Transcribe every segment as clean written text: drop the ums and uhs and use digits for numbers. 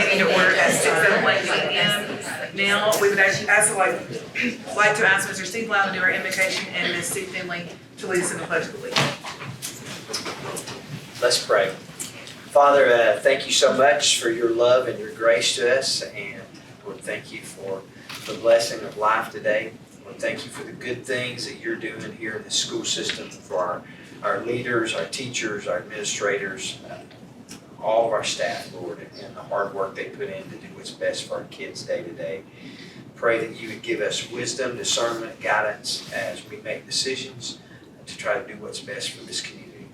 meeting to order at 6:01 p.m. Now, we would actually like to ask Mr. Steve Loud to do our invocation and Ms. Sue Finley to lead us in the Pledge of Allegiance. Let's pray. Father, thank you so much for your love and your grace to us, and Lord, thank you for the blessing of life today. Lord, thank you for the good things that you're doing here in the school system for our leaders, our teachers, our administrators, all of our staff, Lord, and the hard work they put in to do what's best for our kids day to day. Pray that you would give us wisdom, discernment, guidance as we make decisions to try to do what's best for this community.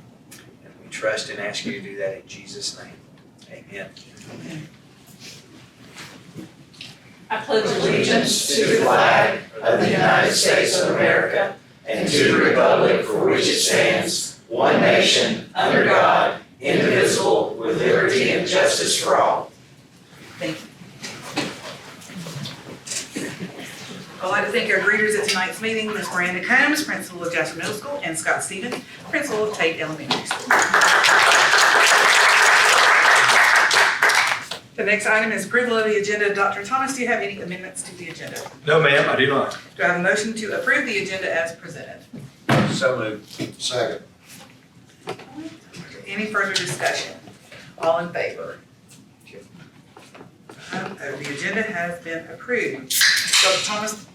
And we trust and ask you to do that in Jesus' name. Amen. Amen. I pledge allegiance to the flag of the United States of America and to the republic for which it stands, one nation, under God, indivisible, with liberty and justice for all. Thank you. I'd like to thank our greeters at tonight's meeting, Ms. Miranda Combs, Principal of Jasper Middle School, and Scott Stevens, Principal of Tate Elementary School. The next item is approval of the agenda. Dr. Thomas, do you have any amendments to the agenda? No, ma'am, I do not. Do I have a motion to approve the agenda as presented? So moved. Second. Any further discussion? All in favor? The agenda has been approved. Dr. Thomas,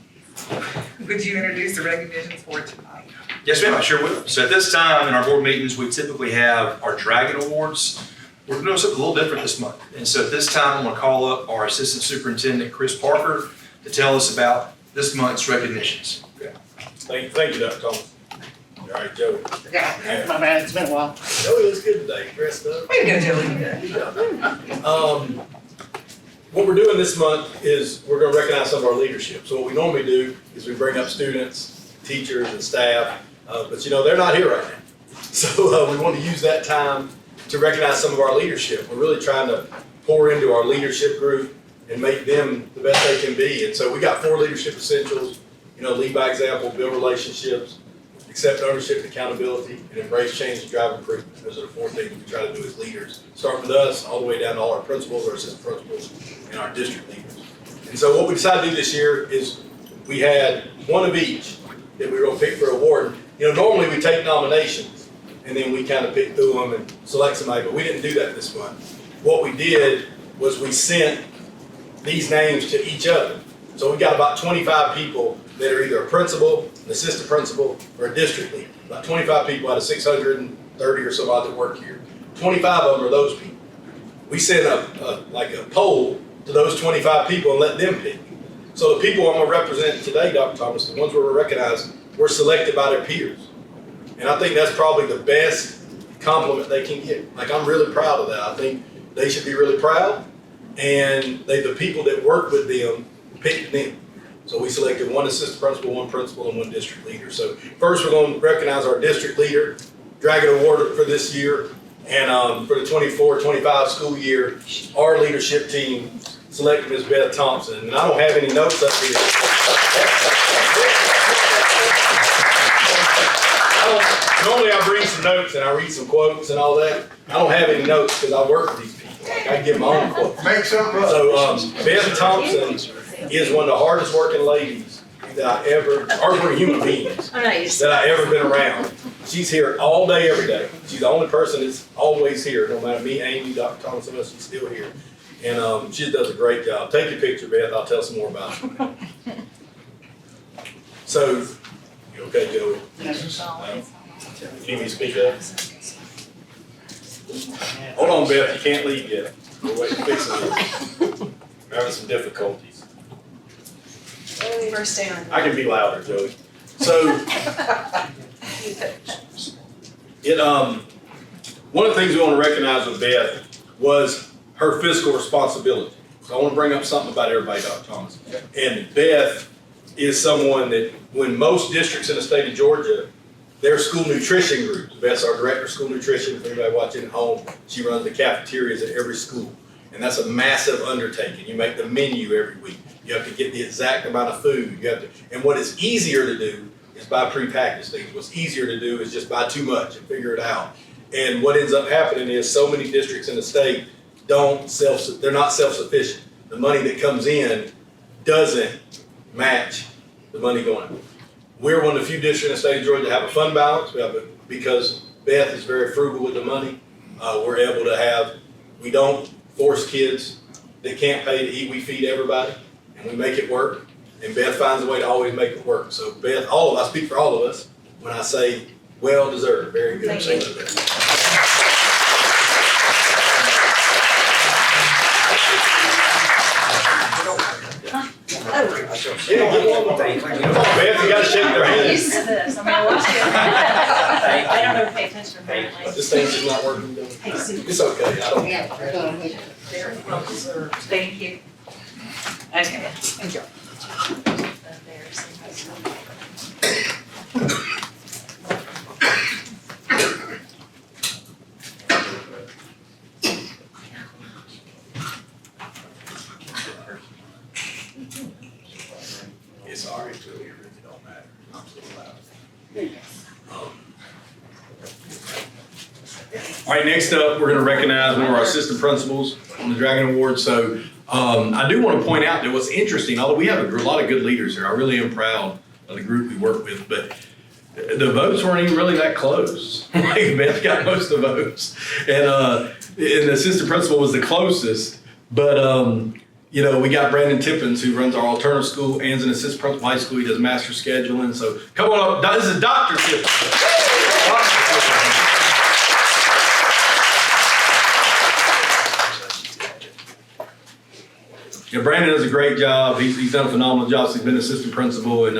would you introduce the recognitions for tonight? Yes, ma'am, I sure will. So at this time in our board meetings, we typically have our Dragon Awards. We're doing something a little different this month. And so at this time, I'm going to call up our Assistant Superintendent, Chris Parker, to tell us about this month's recognitions. Okay. Thank you, Dr. Thomas. All right, Joey. My bad, it's been a while. Joey looks good today, dressed up. Way to go, Joey. What we're doing this month is we're going to recognize some of our leadership. So what we normally do is we bring up students, teachers, and staff, but you know, they're not here right now. So we want to use that time to recognize some of our leadership. We're really trying to pour into our leadership group and make them the best they can be. And so we got 4 leadership essentials, you know, lead by example, build relationships, accept ownership and accountability, and embrace change and drive improvement. Those are the 4 things we try to do as leaders. Start with us, all the way down to all our principals, our assistant principals, and our district leaders. And so what we decided to do this year is we had one of each that we were going to pick for award. You know, normally we take nominations and then we kind of pick through them and select somebody, but we didn't do that this month. What we did was we sent these names to each other. So we got about 25 people that are either a principal, an assistant principal, or a district leader. About 25 people out of 630 or so that work here. 25 of them are those people. We sent a poll to those 25 people and let them pick. So the people I'm going to represent today, Dr. Thomas, the ones we're recognizing, were selected by their peers. And I think that's probably the best compliment they can get. Like, I'm really proud of that. I think they should be really proud. And the people that work with them picked them. So we selected one assistant principal, and one district leader. So first we're going to recognize our district leader, Dragon Award for this year. And for the 24-25 school year, our leadership team selected Ms. Beth Thompson. And I don't have any notes up here. Normally I bring some notes and I read some quotes and all that. I don't have any notes because I work with these people. Like, I give my own quotes. Make something up. So Beth Thompson is one of the hardest working ladies that I ever, hardest working human beings that I ever been around. She's here all day, every day. She's the only person that's always here, no matter me, Amy, Dr. Thomas, and us, she's still here. And she does a great job. Take your picture, Beth. I'll tell some more about it. So, you okay, Joey? Can you speak up? Hold on, Beth. You can't leave yet. We're waiting to fix this. We're having some difficulties. First down. I can be louder, Joey. So, one of the things we want to recognize with Beth was her fiscal responsibility. So I want to bring up something about everybody, Dr. Thomas. And Beth is someone that, when most districts in the state of Georgia, their school nutrition groups. Beth's our director of school nutrition. If anybody watching at home, she runs the cafeterias at every school. And that's a massive undertaking. You make the menu every week. You have to get the exact amount of food. You have to, and what is easier to do is buy prepackaged things. What's easier to do is just buy too much and figure it out. And what ends up happening is so many districts in the state they're not self-sufficient. The money that comes in doesn't match the money going out. We're one of the few districts in the state of Georgia that have a fund balance. Because Beth is very frugal with the money, we're able to we don't force kids that can't pay to eat. We feed everybody, and we make it work. And Beth finds a way to always make it work. So Beth, I speak for all of us when I say well deserved. Very good. Thank you. Beth, you gotta shake their I'm hands. used to this, I mean, I watched it. They don't ever pay attention apparently. This thing's just not working. It's okay. I don't. Thank you. Okay. Enjoy. It's all right, too. It really don't matter. I'm so loud. All right, next up, we're going to recognize one of our assistant principals on the Dragon Award. So I do want to point out that what's interesting, although we have a lot of good leaders here, I really am proud of the group we work with, but the votes weren't even really that close. Like Beth got most of the votes, and the assistant principal was the closest. But we got Brandon Tippens, who runs our alternative school and is an assistant principal high school. He does master scheduling. So come on up. This is Dr. Tippens. Yeah, Brandon does a great job. He's done a phenomenal job. So he's been assistant principal, and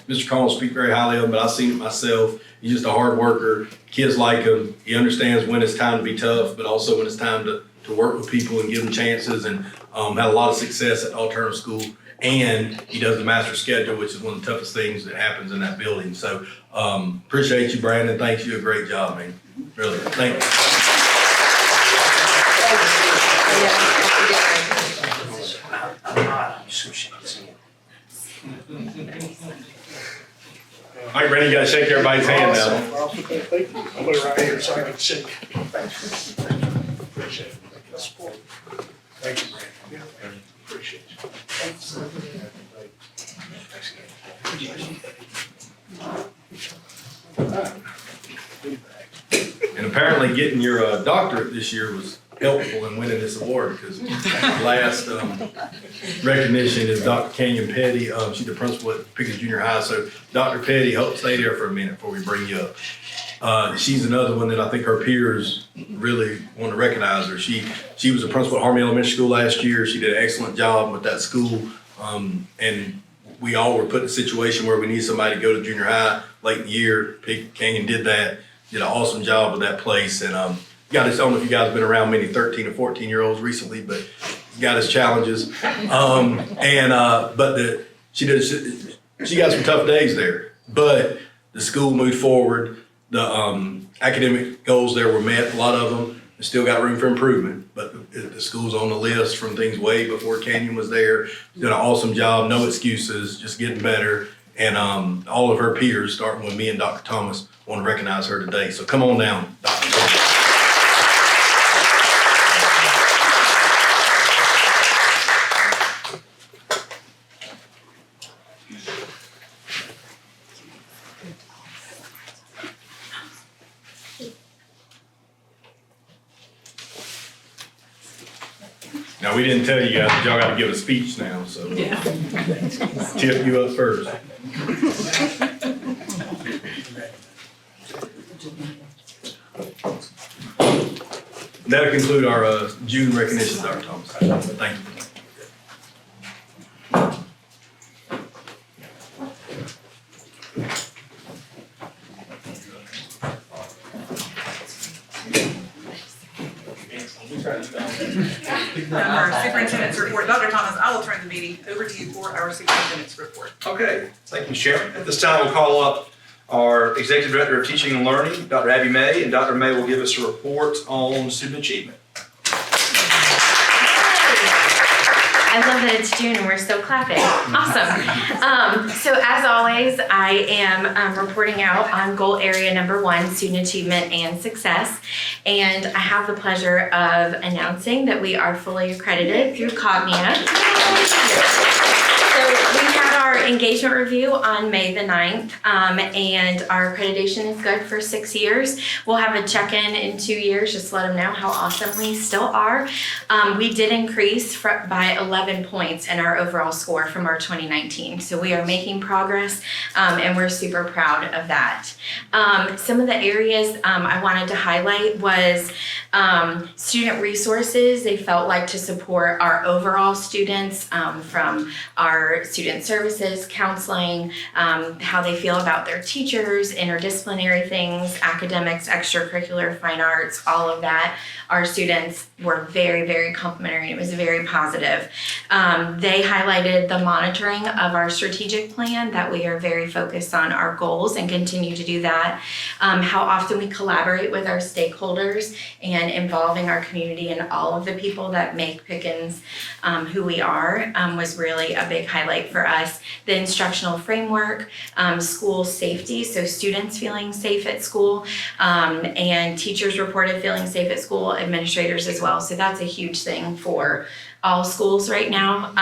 Mr. Collins speaks very highly of him, but I've seen it myself. He's just a hard worker. Kids like him. He understands when it's time to be tough, but also when it's time to work with people and give them chances, and had a lot of success at alternative school. And he does the master schedule, which is one of the toughest things that happens in that building. So appreciate you, Brandon. Thanks. You. A great job, man. Really. Thank you. All right, Brandon, you gotta shake everybody's hand now. I'll put it right here so I can see. Appreciate it. Thank you, Brandon. Appreciate you. And apparently getting your doctorate this year was helpful in winning this award, because last recognition is Dr. Kanyon Petti. She's the principal at Pickens Junior High. So Dr. Petti, stay there for a minute before we bring you up. She's another one that I think her peers really want to recognize her. She was a principal at Harmony Elementary School last year. She did an excellent job with that school. And we all were put in a situation where we need somebody to go to junior high late in the year. Kanyon did that, did an awesome job with that place. And I don't know if you guys have been around many 13 or 14-year-olds recently, but he's got his challenges. She got some tough days there, but the school moved forward. The academic goals there were met, a lot of them. They still got room for improvement, but the school's on the list from things way before Kanyon was there. Did an awesome job, no excuses, just getting better. And all of her peers, starting with me and Dr. Thomas, want to recognize her today. So come on down, Dr. Thomas. Now, we didn't tell you guys, but y'all got to give a speech now, so tip you up first. That'll conclude our June recognition, Dr. Thomas. Thank you. Our superintendent's report. Dr. Thomas, I will turn the meeting over to you for our superintendent's report. Okay, thank you, Sharon. At this time, we'll call up our Executive Director of Teaching and Learning, Dr. Abby May, and Dr. May will give us a report on student achievement. As a love that it's June and we're still clapping. Awesome. So as always, I am reporting out on goal area number 1, student achievement and success. And I have the pleasure of announcing that we are fully accredited through Kanyon. So we had our engagement review on May the 9th, and our accreditation is good for 6 years. We'll have a check-in in 2 years, just to let them know how awesome we still are. We did increase by 11 points in our overall score from our 2019. So we are making progress, and we're super proud of that. Some of the areas I wanted to highlight was student resources. They felt like to support our overall students, from our student services, counseling, how they feel about their teachers, interdisciplinary things, academics, extracurricular, fine arts, all of that. Our students were very, very complimentary. It was very positive. They highlighted the monitoring of our strategic plan, that we are very focused on our goals and continue to do that. How often we collaborate with our stakeholders and involving our community and all of the people that make Pickens who we are was really a big highlight for us. The instructional framework, school safety, so students feeling safe at school, and teachers reported feeling safe at school, administrators as well. So that's a huge thing for all schools right now,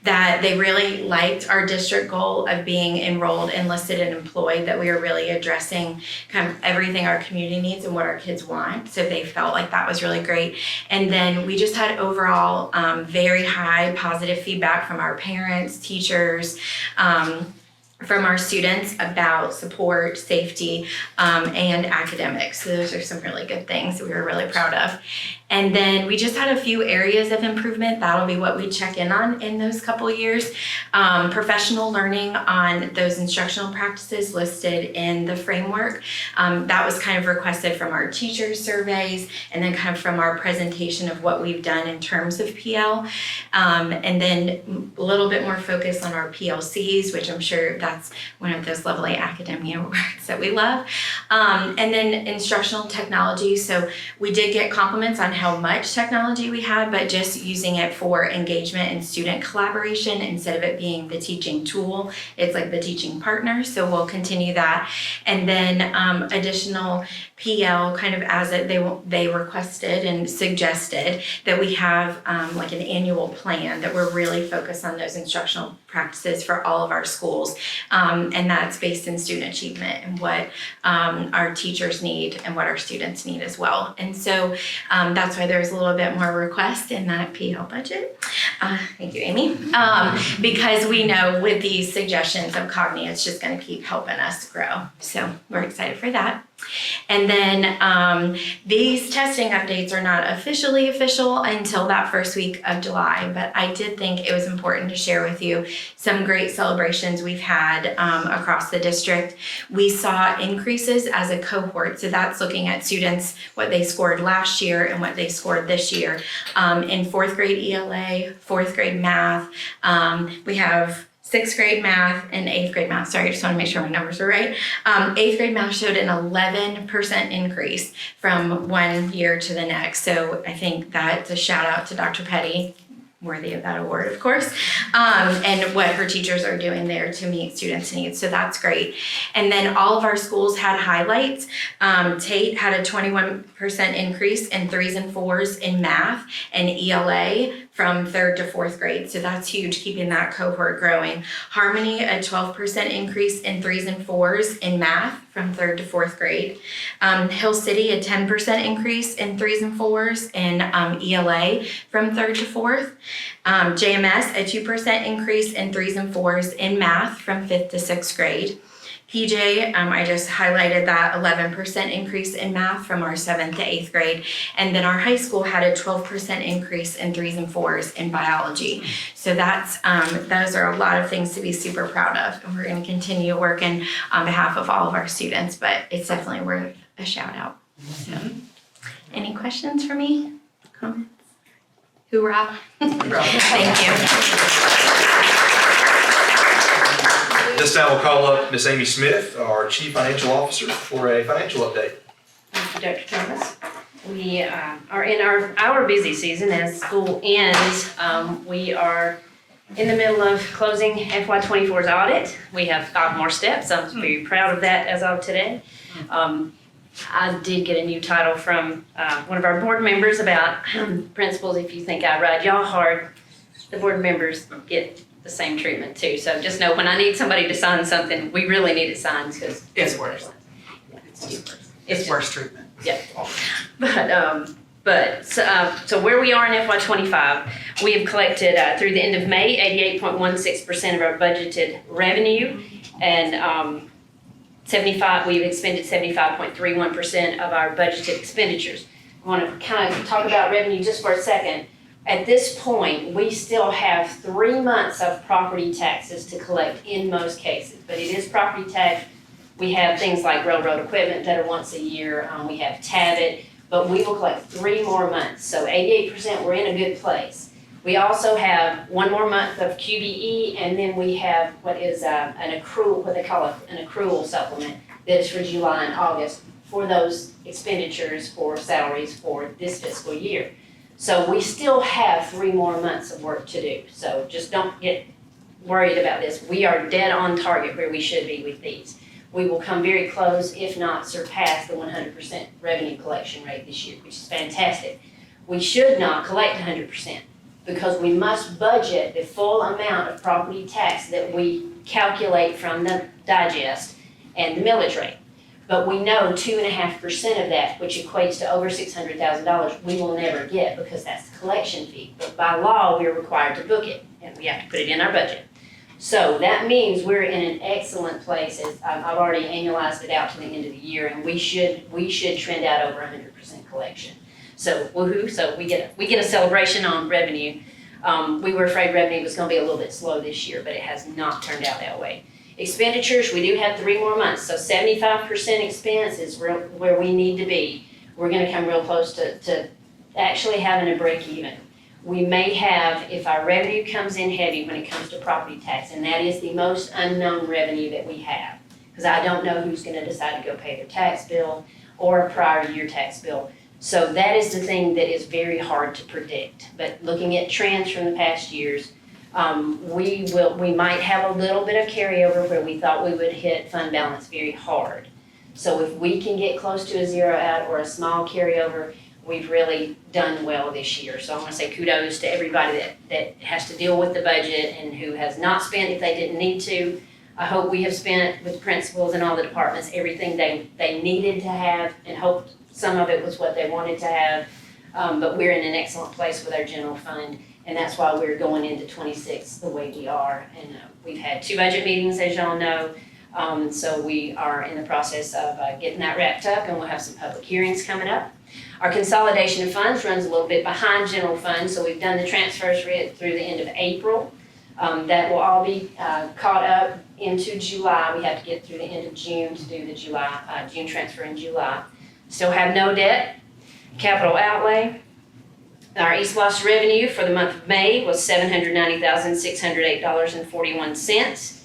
that they really liked our district goal of being enrolled, enlisted, and employed, that we are really addressing kind of everything our community needs and what our kids want. So they felt like that was really great. And then we just had overall very high positive feedback from our parents, teachers, from our students about support, safety, and academics. So those are some really good things that we were really proud of. And then we just had a few areas of improvement. That'll be what we check in on in those couple years. Professional learning on those instructional practices listed in the framework. That was kind of requested from our teachers' surveys, and then kind of from our presentation of what we've done in terms of PL. And then a little bit more focus on our PLCs, which I'm sure that's one of those lovely academia words that we love. And then instructional technology. So we did get compliments on how much technology we had, but just using it for engagement and student collaboration instead of it being the teaching tool. It's like the teaching partner. So we'll continue that. And then additional PL, kind of as they requested and suggested, that we have like an annual plan that we're really focused on those instructional practices for all of our schools. And that's based in student achievement and what our teachers need and what our students need as well. And so that's why there's a little bit more request in that PL budget. Thank you, Amy. Because we know with these suggestions of Cogni, it's just going to keep helping us grow. So we're excited for that. And then these testing updates are not officially official until that first week of July, but I did think it was important to share with you some great celebrations we've had across the district. We saw increases as a cohort, so that's looking at students, what they scored last year and what they scored this year. In 4th grade ELA, 4th grade math, we have 6th grade math and 8th grade math. Sorry, I just want to make sure my numbers are right. 8th grade math showed an 11% increase from one year to the next. So I think that's a shout out to Dr. Petti, worthy of that award, of course, and what her teachers are doing there to meet students' needs. So that's great. And then all of our schools had highlights. Tate had a 21% increase in 3s and 4s in math and ELA from 3rd to 4th grade. So that's huge, keeping that cohort growing. Harmony, a 12% increase in 3s and 4s in math from 3rd to 4th grade. Hill City, a 10% increase in 3s and 4s in ELA from 3rd to 4th. JMS, a 2% increase in 3s and 4s in math from 5th to 6th grade. PJ, I just highlighted that 11% increase in math from our 7th to 8th grade. And then our high school had a 12% increase in 3s and 4s in biology. So that's those are a lot of things to be super proud of. And we're going to continue working on behalf of all of our students, but it's definitely worth a shout out. So, any questions for me? Comments? Hoorah. Thank you. This time we'll call up Ms. Amy Smith, our Chief Financial Officer, for a financial update. Thank you, Dr. Thomas. We are in our busy season as school ends. We are in the middle of closing FY24's audit. We have 5 more steps. I'm very proud of that as of today. I did get a new title from one of our board members about principals. If you think I ride y'all hard, the board members get the same treatment too. So just know when I need somebody to sign something, we really need it signed because It's worse. It's worse treatment. Yeah. So where we are in FY25, we have collected through the end of May 88.16% of our budgeted revenue, and we've expended 75.31% of our budgeted expenditures. I want to kind of talk about revenue just for a second. At this point, we still have 3 months of property taxes to collect in most cases, but it is property tax. We have things like railroad equipment that are once a year. We have TABIT, but we will collect 3 more months. So 88%, we're in a good place. We also have 1 more month of QBE, and then we have what is an accrual, what they call an accrual supplement that is for July and August for those expenditures for salaries for this fiscal year. So we still have 3 more months of work to do. So just don't get worried about this. We are dead on target where we should be with these. We will come very close, if not surpass the 100% revenue collection rate this year, which is fantastic. We should not collect 100% because we must budget the full amount of property tax that we calculate from the digest and the millage rate. But we know 2.5% of that, which equates to over $600,000, we will never get because that's the collection fee. But by law, we're required to book it and we have to put it in our budget. So that means we're in an excellent place. As I've already annualized it out to the end of the year, and we should trend out over 100% collection. So woohoo! So we get a celebration on revenue. We were afraid revenue was going to be a little bit slow this year, but it has not turned out that way. Expenditures, we do have 3 more months, so 75% expense is where we need to be. We're going to come real close to actually having a break even. We may have, if our revenue comes in heavy when it comes to property tax, and that is the most unknown revenue that we have, because I don't know who's going to decide to go pay their tax bill or a prior year tax bill. So that is the thing that is very hard to predict. But looking at trends from the past years, we might have a little bit of carryover where we thought we would hit fund balance very hard. So if we can get close to a zero out or a small carryover, we've really done well this year. So I want to say kudos to everybody that has to deal with the budget and who has not spent if they didn't need to. I hope we have spent with principals and all the departments everything they needed to have, and hope some of it was what they wanted to have. But we're in an excellent place with our general fund, and that's why we're going into 26 the way we are. And we've had 2 budget meetings, as y'all know. So we are in the process of getting that wrapped up, and we'll have some public hearings coming up. Our consolidation of funds runs a little bit behind general fund, so we've done the transfers through the end of April. That will all be caught up into July. We have to get through the end of June to do the June transfer in July. Still have no debt. Capital outlay. Our East Los revenue for the month of May was $790,608.41.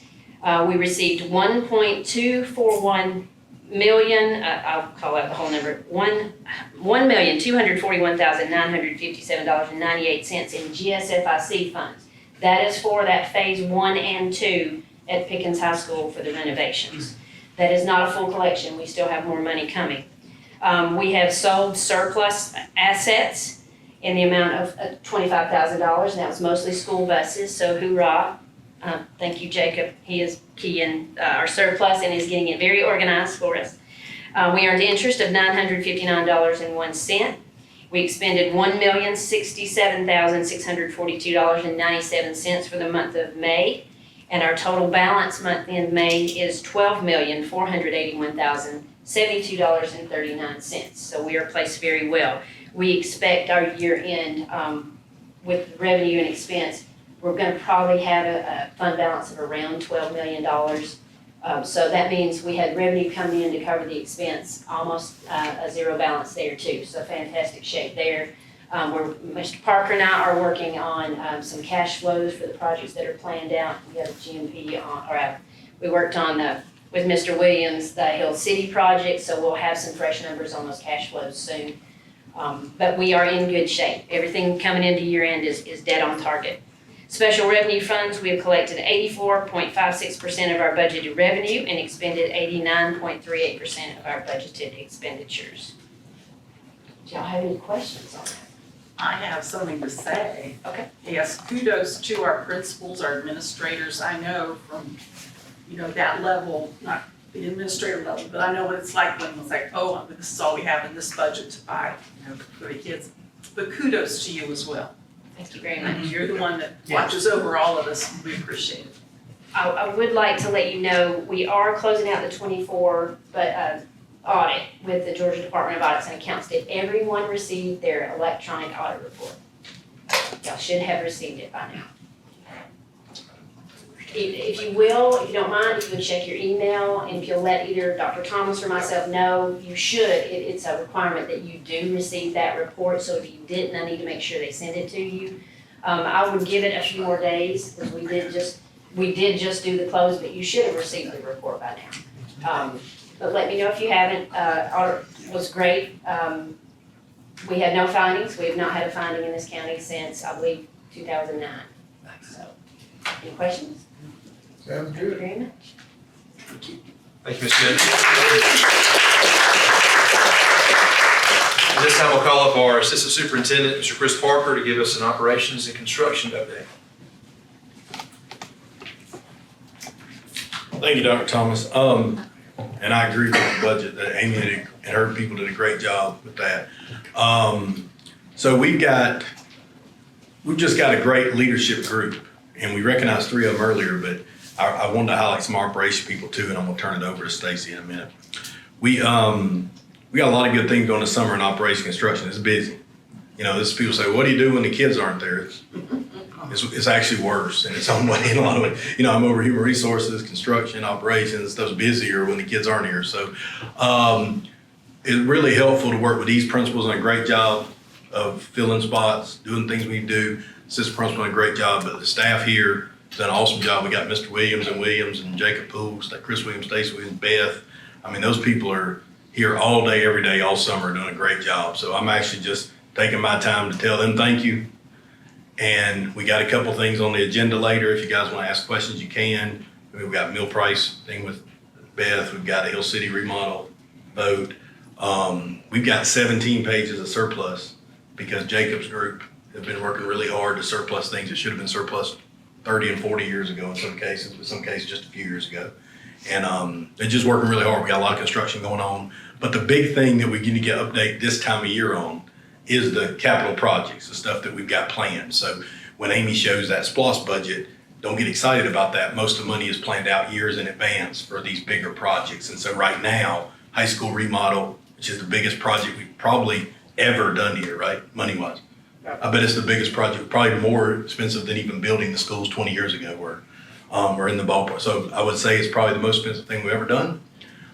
We received $1.241 million, I'll call out the whole number, $1,241,957.98 in GSFIC funds. That is for that phase 1 and 2 at Pickens High School for the renovations. That is not a full collection. We still have more money coming. We have sold surplus assets in the amount of $25,000, and that was mostly school buses, so hoorah. Thank you, Jacob. He is key in our surplus and is getting it very organized for us. We earned interest of $959.01. We expended $1,067,642.97 for the month of May, and our total balance month in May is $12,481,072.39. So we are placed very well. We expect our year end with revenue and expense. We're going to probably have a fund balance of around $12 million. So that means we had revenue coming in to cover the expense, almost a zero balance there too. So fantastic shape there. Mr. Parker and I are working on some cash flows for the projects that are planned out. We have a GMP we worked on with Mr. Williams, the Hill City project, so we'll have some fresh numbers on those cash flows soon. But we are in good shape. Everything coming into year end is dead on target. Special revenue funds, we have collected 84.56% of our budgeted revenue and expended 89.38% of our budgeted expenditures. Do y'all have any questions on that? I have something to say. Okay. Yes, kudos to our principals, our administrators. I know from, that level, not the administrator level, but I know what it's like when it's like, oh, this is all we have in this budget to buy, for the kids. But kudos to you as well. Thank you very much. You're the one that watches over all of us, and we appreciate it. I would like to let you know, we are closing out the 24, audit with the Georgia Department of Audits and Accounts. Did everyone receive their electronic audit report? Y'all should have received it by now. If you will, if you don't mind, if you would check your email, and if you'll let either Dr. Thomas or myself know, you should. It's a requirement that you do receive that report, so if you didn't, I need to make sure they send it to you. I would give it a few more days, because we did just do the close, but you should have received the report by now. But let me know if you haven't. Audit was great. We had no findings. We have not had a finding in this county since, I believe, 2009. So, any questions? Sounds Thank you good. very much. Thank you, Ms. Smith. At this time, we'll call up our Assistant Superintendent, Mr. Chris Parker, to give us an operations and construction update. Thank you, Dr. Thomas. And I agree with the budget that Amy and her people did a great job with that. So we've just got a great leadership group, and we recognized 3 of them earlier, but I wanted to highlight some operation people too, and I'm gonna turn it over to Stacy in a minute. We got a lot of good things going this summer in operation construction. It's busy. This people say, what do you do when the kids aren't there? It's actually worse in its own way in a lot of ways. I'm over human resources, construction, operations, stuff's busier when the kids aren't here. So it's really helpful to work with these principals on a great job of filling spots, doing things we do. Assistant principal done a great job, but the staff here has done an awesome job. We got Mr. Williams and Jacob Pools, Chris Williams, Stacy Williams, Beth. Those people are here all day, every day, all summer, doing a great job. So I'm actually just taking my time to tell them thank you. And we got a couple things on the agenda later. If you guys want to ask questions, you can. We've got meal price thing with Beth. We've got a Hill City remodel vote. We've got 17 pages of surplus because Jacob's group has been working really hard to surplus things that should have been surplus 30 and 40 years ago in some cases, but some cases just a few years ago. And they're just working really hard. We got a lot of construction going on. But the big thing that we need to get update this time of year on is the capital projects, the stuff that we've got planned. So when Amy shows that SPLOST budget, don't get excited about that. Most of the money is planned out years in advance for these bigger projects. And so right now, high school remodel, which is the biggest project we've probably ever done here, right, money-wise. I bet it's the biggest project, probably more expensive than even building the schools 20 years ago we're in the ballpark. So I would say it's probably the most expensive thing we've ever done.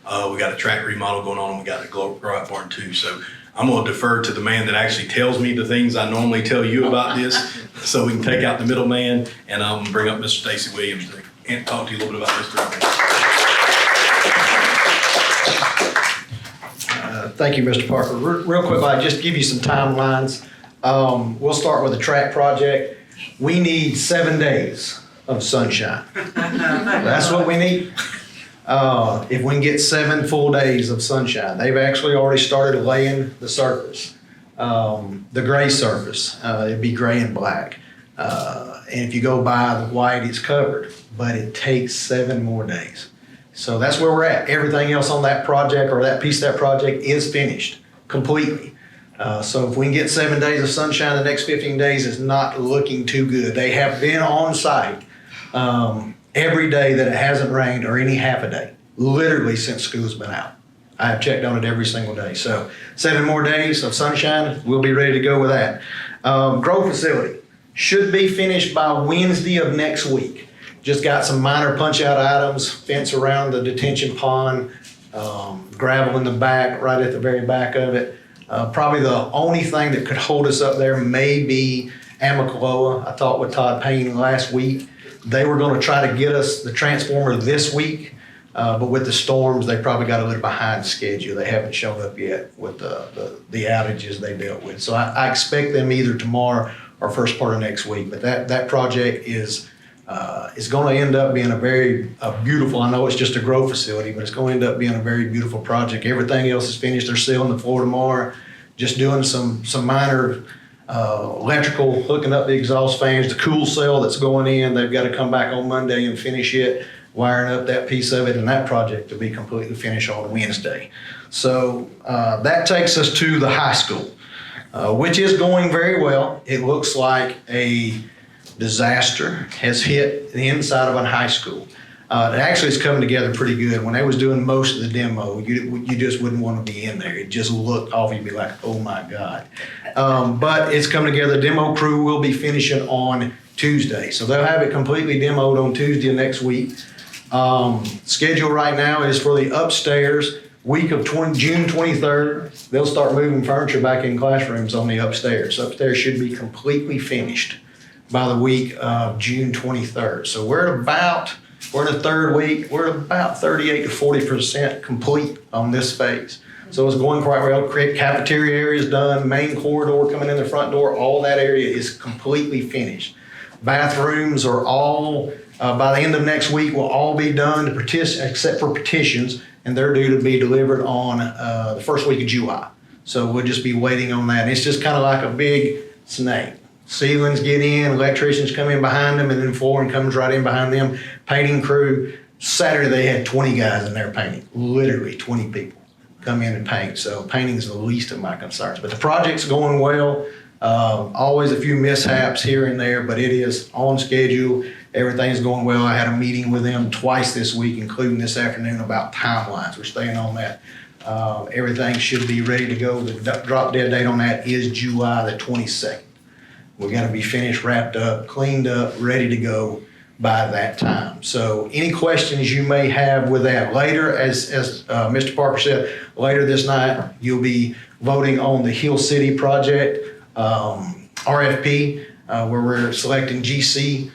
We got a track remodel going on, and we got a grow-out barn too. So I'm gonna defer to the man that actually tells me the things I normally tell you about this, so we can take out the middleman, and I'm gonna bring up Mr. Stacy Williams to talk to you a little bit about this group. Thank you, Mr. Parker. Real quick, I'll just give you some timelines. We'll start with the track project. We need 7 days of sunshine. That's what we need. If we can get 7 full days of sunshine. They've actually already started laying the surface, the gray surface. It'd be gray and black. And if you go by the white, it's covered, but it takes 7 more days. So that's where we're at. Everything else on that project or that piece of that project is finished completely. So if we can get 7 days of sunshine, the next 15 days is not looking too good. They have been on site every day that it hasn't rained or any half a day, literally since school's been out. I have checked on it every single day. So 7 more days of sunshine, we'll be ready to go with that. Grow facility should be finished by Wednesday of next week. Just got some minor punch out items, fence around the detention pond, gravel in the back, right at the very back of it. Probably the only thing that could hold us up there may be Amicaloa. I talked with Todd Payne last week. They were going to try to get us the transformer this week. But with the storms, they probably got a little behind schedule. They haven't shown up yet with the outages they dealt with. So I expect them either tomorrow or first part of next week. But that project is going to end up being a beautiful, I know it's just a grow facility, but it's going to end up being a very beautiful project. Everything else is finished. They're sealing the floor tomorrow, just doing some minor electrical, hooking up the exhaust fans, the cool cell that's going in. They've got to come back on Monday and finish it, wiring up that piece of it, and that project will be completely finished on Wednesday. So that takes us to the high school, which is going very well. It looks like a disaster has hit the inside of a high school. It actually is coming together pretty good. When they was doing most of the demo, you just wouldn't want to be in there. It just looked awful. You'd be like, oh my God. But it's coming together. The demo crew will be finishing on Tuesday. So they'll have it completely demoed on Tuesday of next week. Schedule right now is for the upstairs week of June 23rd. They'll start moving furniture back in classrooms on the upstairs. Upstairs should be completely finished by the week of June 23rd. So we're in the third week. We're about 38 to 40% complete on this phase. So it's going quite well. Cafeteria area is done. Main corridor coming in the front door. All that area is completely finished. Bathrooms are all, by the end of next week, will all be done except for petitions, and they're due to be delivered on the first week of July. So we'll just be waiting on that. And it's just kind of like a big snake. Ceilings get in, electricians come in behind them, and then flooring comes right in behind them. Painting crew, Saturday they had 20 guys in there painting, literally 20 people come in and paint. So painting is the least of my concerns. But the project's going well. Always a few mishaps here and there, but it is on schedule. Everything's going well. I had a meeting with them twice this week, including this afternoon, about timelines. We're staying on that. Everything should be ready to go. The drop dead date on that is July the 22nd. We got to be finished, wrapped up, cleaned up, ready to go by that time. So any questions you may have with that later, as Mr. Parker said, later this night, you'll be voting on the Hill City project RFP, where we're selecting GC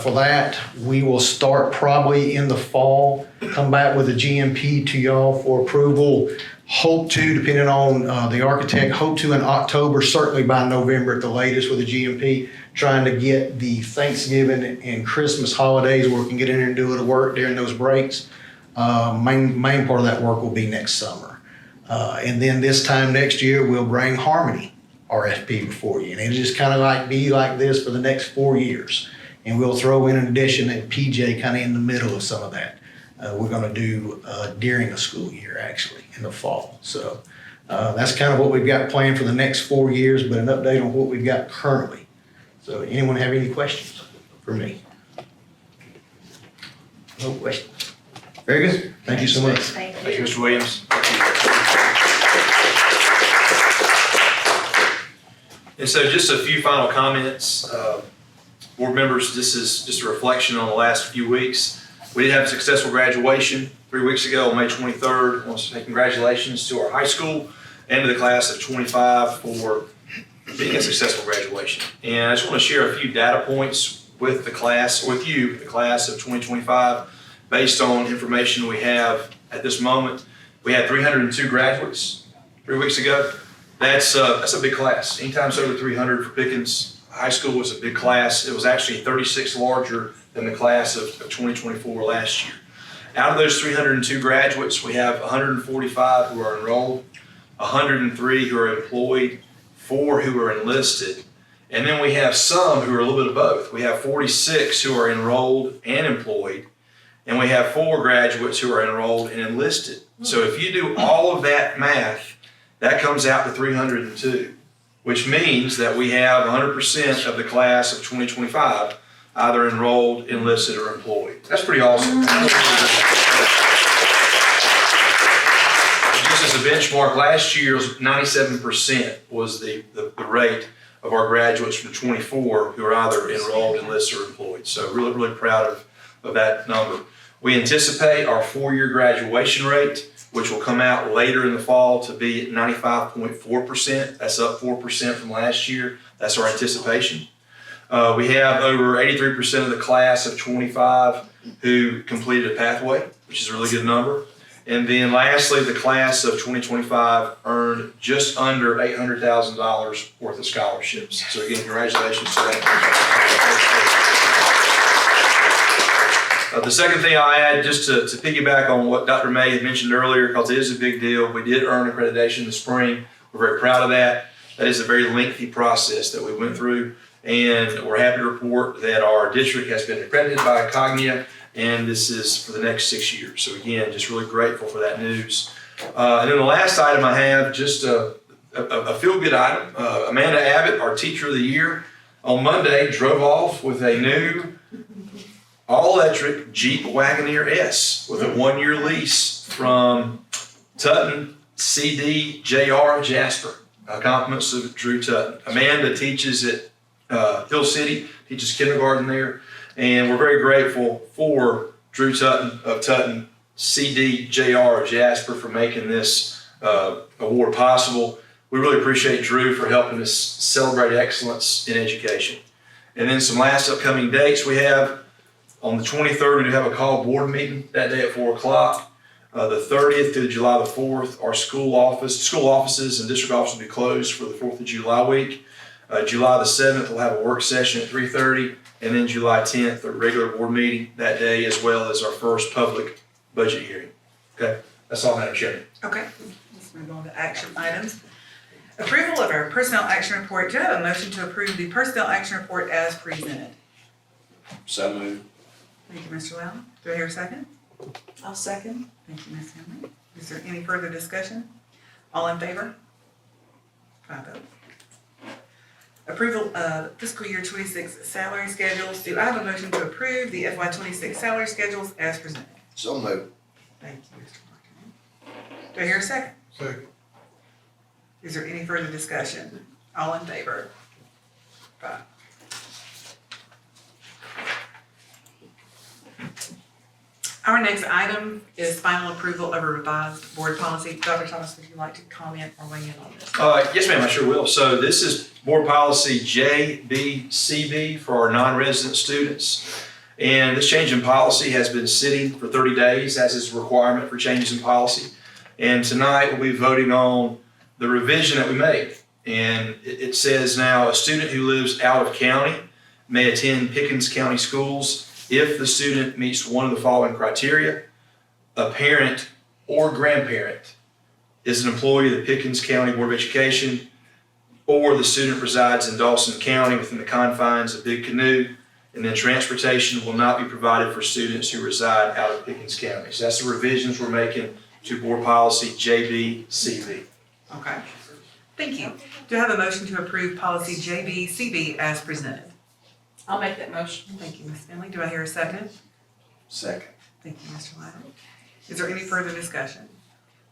for that. We will start probably in the fall, come back with a GMP to y'all for approval. Hope to, depending on the architect, hope to in October, certainly by November at the latest with the GMP, trying to get the Thanksgiving and Christmas holidays where we can get in there and do a little work during those breaks. Main part of that work will be next summer. And then this time next year, we'll bring Harmony RFP before you. And it'll just kind of be like this for the next 4 years. And we'll throw in an addition and PJ kind of in the middle of some of that. We're going to do during a school year, actually, in the fall. So that's kind of what we've got planned for the next 4 years, but an update on what we've got currently. So anyone have any questions for me? No questions. Very good. Thank you so much. Thank Thank you, Mr. Williams. And so just a few final comments. Board members, this is just a reflection on the last few weeks. We did have a successful graduation 3 weeks ago on May 23rd. I want to say congratulations to our high school and to the class of 25 for being a successful graduation. And I just want to share a few data points with the class, with you, the class of 2025, based on information we have at this moment. We had 302 graduates 3 weeks ago. That's a big class. Anytime it's over 300 for Pickens High School was a big class. It was actually 36 larger than the class of 2024 last year. Out of those 302 graduates, we have 145 who are enrolled, 103 who are employed, 4 who are enlisted, and then we have some who are a little bit of both. We have 46 who are enrolled and employed, and we have 4 graduates who are enrolled and enlisted. So if you do all of that math, that comes out to 302, which means that we have 100% of the class of 2025 either enrolled, enlisted, or employed. That's pretty awesome. Just as a benchmark, last year's 97% was the rate of our graduates from 24 who are either enrolled, enlisted, or employed. So really, really proud of that number. We anticipate our 4-year graduation rate, which will come out later in the fall, to be at 95.4%. That's up 4% from last year. That's our anticipation. We have over 83% of the class of 25 who completed a pathway which is a really good number. And then lastly, the class of 2025 earned just under $800,000 worth of scholarships. So again, congratulations to that. The second thing I'll add, just to piggyback on what Dr. May had mentioned earlier, because it is a big deal, we did earn accreditation in the spring. We're very proud of that. That is a very lengthy process that we went through, and we're happy to report that our district has been accredited by Kanyon, and this is for the next 6 years. So again, just really grateful for that news. And then the last item I have, just a feel-good item. Amanda Abbott, our Teacher of the Year, on Monday drove off with a new all-electric Jeep Wagoneer S with a 1-year lease from Tutton CD JR Jasper. Compliments of Drew Tutton. Amanda teaches at Hill City, teaches kindergarten there, and we're very grateful for Drew Tutton of Tutton CD JR Jasper for making this award possible. We really appreciate Drew for helping us celebrate excellence in education. And then some last upcoming dates we have. On the 23rd, we do have a call board meeting that day at 4 o'clock. The 30th to July the 4th, our school offices and district offices will be closed for the 4th of July week. July the 7th, we'll have a work session at 3:30, and then July 10th, a regular board meeting that day, as well as our first public budget hearing. Okay, that's all, Madam Chairman. Okay, let's move on to action items. Approval of our personnel action report. Do I have a motion to approve the personnel action report as presented? So moved. Thank you, Mr. Loudon. Do I hear a second? I'll second. Thank you, Ms. Henley. Is there any further discussion? All in favor? 5-0. Approval of fiscal year 26 salary schedules. Do I have a motion to approve the FY 26 salary schedules as presented? So moved. Thank you, Mr. Martin. Do I hear a second? Second. Is there any further discussion? All in favor? 5. Our next item is final approval of a revised board policy. Dr. Thomas, would you like to comment or weigh in on this? Yes, ma'am, I sure will. So this is board policy JBCB for our non-resident students. And this change in policy has been sitting for 30 days as is a requirement for changes in policy. And tonight we'll be voting on the revision that we made. And it says now a student who lives out of county may attend Pickens County schools if the student meets one of the following criteria: a parent or grandparent is an employee of the Pickens County Board of Education, or the student resides in Dawson County within the confines of Big Canoe, and then transportation will not be provided for students who reside out of Pickens County. So that's the revisions we're making to board policy JBCB. Okay. Thank you. Do I have a motion to approve policy JBCB as presented? I'll make that motion. Thank you, Ms. Finley. Do I hear a second? Second. Thank you, Mr. Loudon. Is there any further discussion?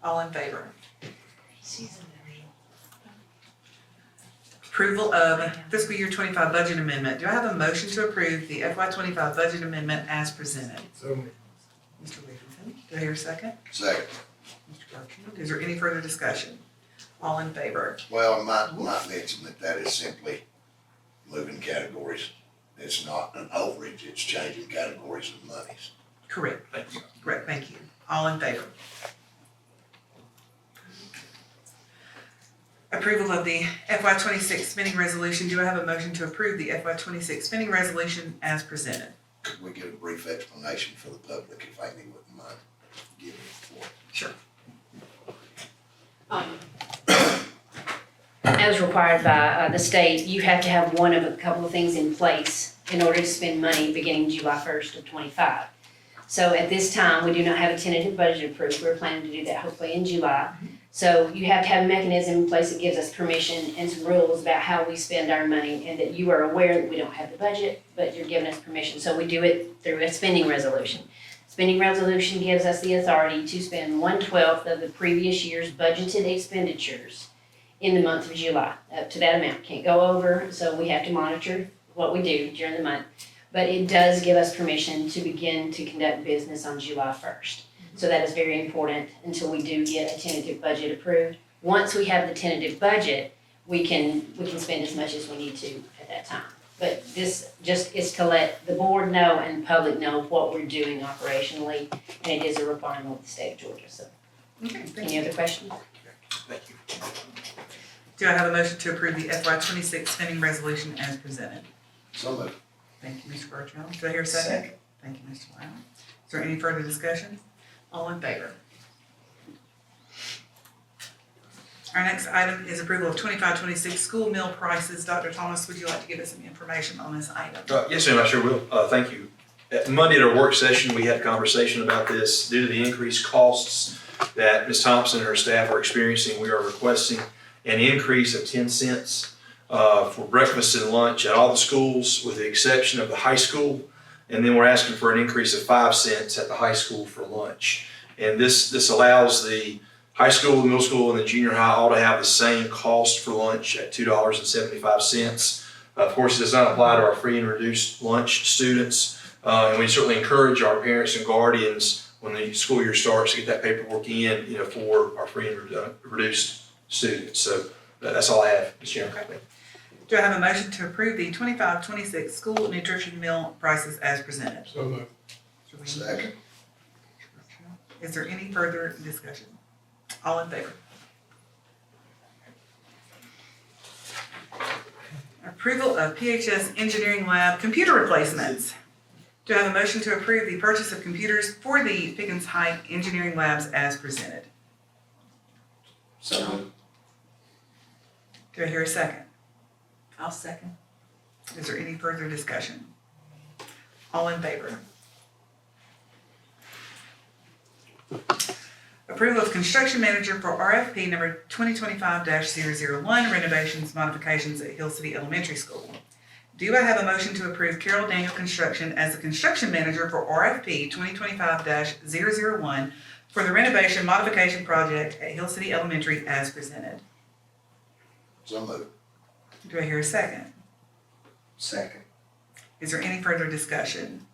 All in favor? Approval of fiscal year 25 budget amendment. Do I have a motion to approve the FY 25 budget amendment as presented? So moved. Mr. Wigginton, do I hear a second? Second. Mr. Buckfield, is there any further discussion? All in favor? Well, I might mention that is simply moving categories. It's not an overage, it's changing categories of monies. Correct. Thank you. Correct, thank you. All in favor? Approval of the FY 26 spending resolution. Do I have a motion to approve the FY 26 spending resolution as presented? Could we get a brief explanation for the public, if Amy wouldn't mind giving it for? Sure. As required by the state, you have to have one of a couple of things in place in order to spend money beginning July 1st of 25. So at this time, we do not have a tentative budget approved. We're planning to do that hopefully in July. So you have to have a mechanism in place that gives us permission and some rules about how we spend our money, and that you are aware that we don't have the budget, but you're giving us permission. So we do it through a spending resolution. Spending resolution gives us the authority to spend 1/12 of the previous year's budgeted expenditures in the month of July, up to that amount. Can't go over, so we have to monitor what we do during the month. But it does give us permission to begin to conduct business on July 1st. So that is very important until we do get a tentative budget approved. Once we have the tentative budget, we can spend as much as we need to at that time. But this just is to let the board know and the public know what we're doing operationally, and it is a requirement of the state of Georgia, so. Okay, thank Any you. other questions? Thank you. Do I have a motion to approve the FY twenty-six spending resolution as presented? So moved. Thank you, Mr. Bertrand. Do I hear a second? Thank you, Mr. Brown. Is there any further discussion? All in favor? Our next item is approval of 25-26 school meal prices. Dr. Thomas, would you like to give us some information on this item? Yes, ma'am, I sure will. Thank you. At Monday at our work session, we had a conversation about this. Due to the increased costs that Ms. Thompson and her staff are experiencing, we are requesting an increase of 10 cents for breakfast and lunch at all the schools with the exception of the high school. And then we're asking for an increase of 5 cents at the high school for lunch. And this allows the high school, the middle school, and the junior high all to have the same cost for lunch at $2.75. Of course, it does not apply to our free and reduced lunch students. And we certainly encourage our parents and guardians when the school year starts to get that paperwork in, for our free and reduced students. So that's all I have, Mr. Chairman. Okay. Do I have a motion to approve the 25-26 school nutrition meal prices as presented? So moved. Mr. Williams? Second. Is there any further discussion? All in favor? Approval of PHS Engineering Lab computer replacements. Do I have a motion to approve the purchase of computers for the Pickens High Engineering Labs as presented? So moved. Do I hear a second? I'll second. Is there any further discussion? All in favor? Approval of construction manager for RFP number 2025-001 renovations modifications at Hill City Elementary School. Do I have a motion to approve Carol Daniel Construction as the construction manager for RFP 2025-001 for the renovation modification project at Hill City Elementary as presented? So moved. Do I hear a second? Second. Is there any further discussion?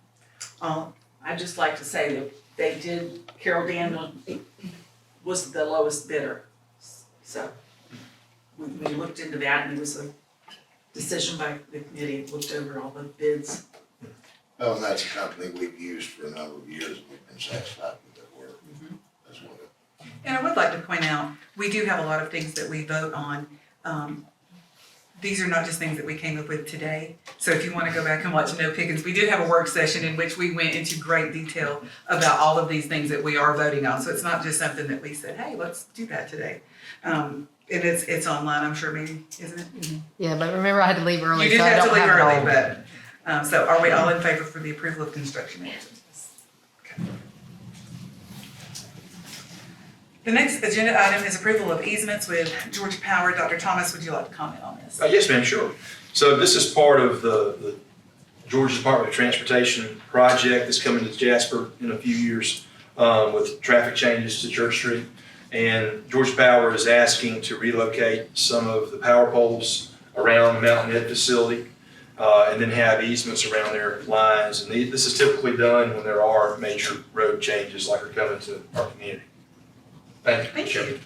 I'd just like to say that they did, Carol Daniel was the lowest bidder. So we looked into that and it was a decision by the committee, looked over all the bids. Well, and that's a company we've used for a number of years and we've been satisfied with their work. That's what it. And I would like to point out, we do have a lot of things that we vote on. These are not just things that we came up with today. So if you want to go back and watch No Pickens, we did have a work session in which we went into great detail about all of these things that we are voting on. So it's not just something that we said, hey, let's do that today. And it's online, I'm sure, maybe, isn't it? Yeah, but remember I had to leave early, You did so I have to don't leave have it early, all. but, so are we all in favor for the approval of construction managers? Okay. The next agenda item is approval of easements with Georgia Power. Dr. Thomas, would you like to comment on this? Yes, ma'am, sure. So this is part of the Georgia Department of Transportation project that's coming to Jasper in a few years with traffic changes to Church Street. And Georgia Power is asking to relocate some of the power poles around the Mountain Head facility and then have easements around their lines. And this is typically done when there are major road changes like are coming to our community. Thank you. Thank you.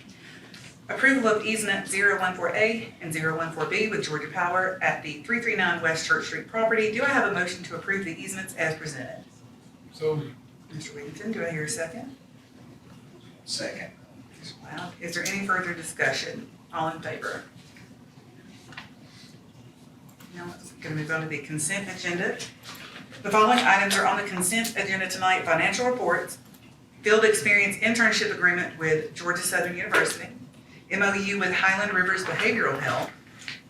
Approval of easement 014A and 014B with Georgia Power at the 339 West Church Street property. Do I have a motion to approve the easements as presented? So Mr. Whittington, do I hear a second? Second. Wow. Is there any further discussion? All in favor? Now, we're going to move on to the consent agenda. The following items are on the consent agenda tonight: financial reports, field experience internship agreement with Georgia Southern University, MOU with Highland Rivers Behavioral Health,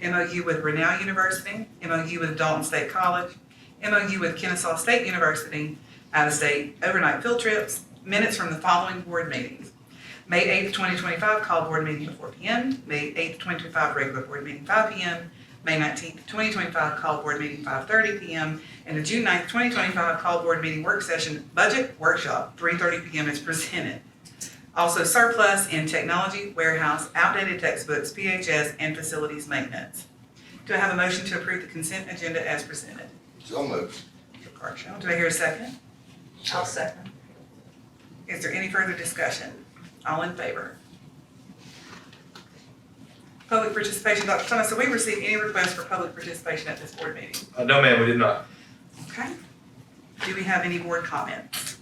MOU with Renau University, MOU with Dalton State College, MOU with Kennesaw State University, out-of-state overnight field trips, minutes from the following board meetings: May 8th, 2025, call board meeting at 4 p.m., May 8th, 2025, regular board meeting 5 p.m., May 19th, 2025, call board meeting 5:30 p.m., and the June 9th, 2025, call board meeting work session budget workshop 3:30 p.m. is presented. Also surplus in technology, warehouse, outdated textbooks, PHS, and facilities maintenance. Do I have a motion to approve the consent agenda as presented? So moved. Mr. Carchell, do I hear a second? I'll second. Is there any further discussion? All in favor? Public participation, Dr. Thomas, have we received any requests for public participation at this board meeting? No, ma'am, we did not. Okay. Do we have any board comments?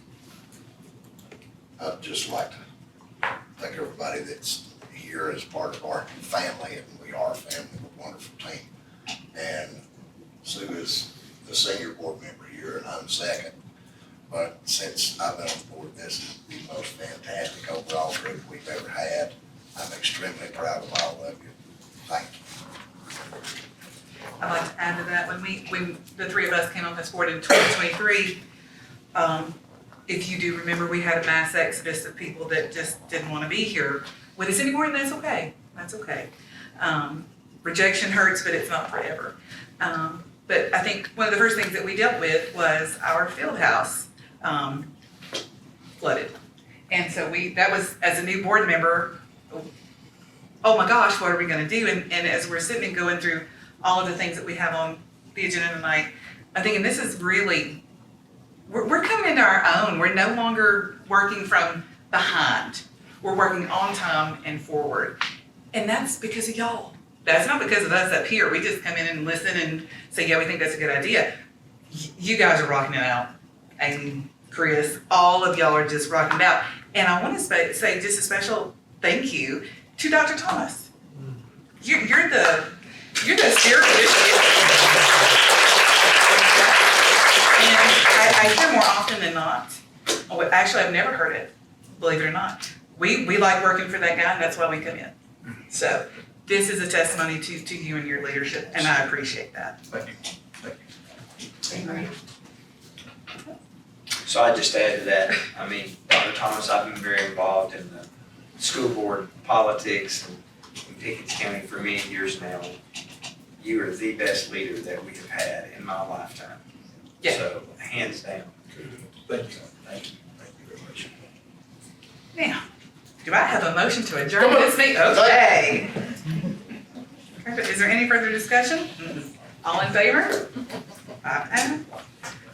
I'd just like to thank everybody that's here as part of our family, and we are a family, a wonderful team. And Sue is the senior board member here, and I'm second. But since I've been on the board, this is the most fantastic overall group we've ever had. I'm extremely proud of all of you. Thank you. I'd like to add to that, when the three of us came on this board in 2023, if you do remember, we had a mass exodus of people that just didn't want to be here with us anymore, and that's okay. That's okay. Rejection hurts, but it's not forever. But I think one of the first things that we dealt with was our field house flooded. And so that was, as a new board member, oh my gosh, what are we gonna do? And as we're sitting and going through all of the things that we have on the agenda tonight, I'm thinking this is really, we're coming into our own. We're no longer working from behind. We're working on time and forward. And that's because of y'all. That's not because of us up here. We just come in and listen and say, yeah, we think that's a good idea. You guys are rocking it out. Amy, Chris, all of y'all are just rocking it out. And I want to say just a special thank you to Dr. Thomas. You're the spirit of this. And I hear more often than not. Oh, actually, I've never heard it, believe it or not. We like working for that guy, and that's why we come in. So this is a testimony to you and your leadership, and I appreciate that. Thank you. Thank you. So I just add to that, I mean, Dr. Thomas, I've been very involved in the school board politics in Pickens County for many years now. You are the best leader that we have had in my lifetime. Yeah. So, hands down. Thank you. Thank you. Thank you very much. Now, do I have a motion to adjourn this meeting? Okay. Is there any further discussion? All in favor?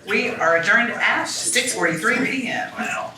We are adjourned at 6:43 p.m. Wow.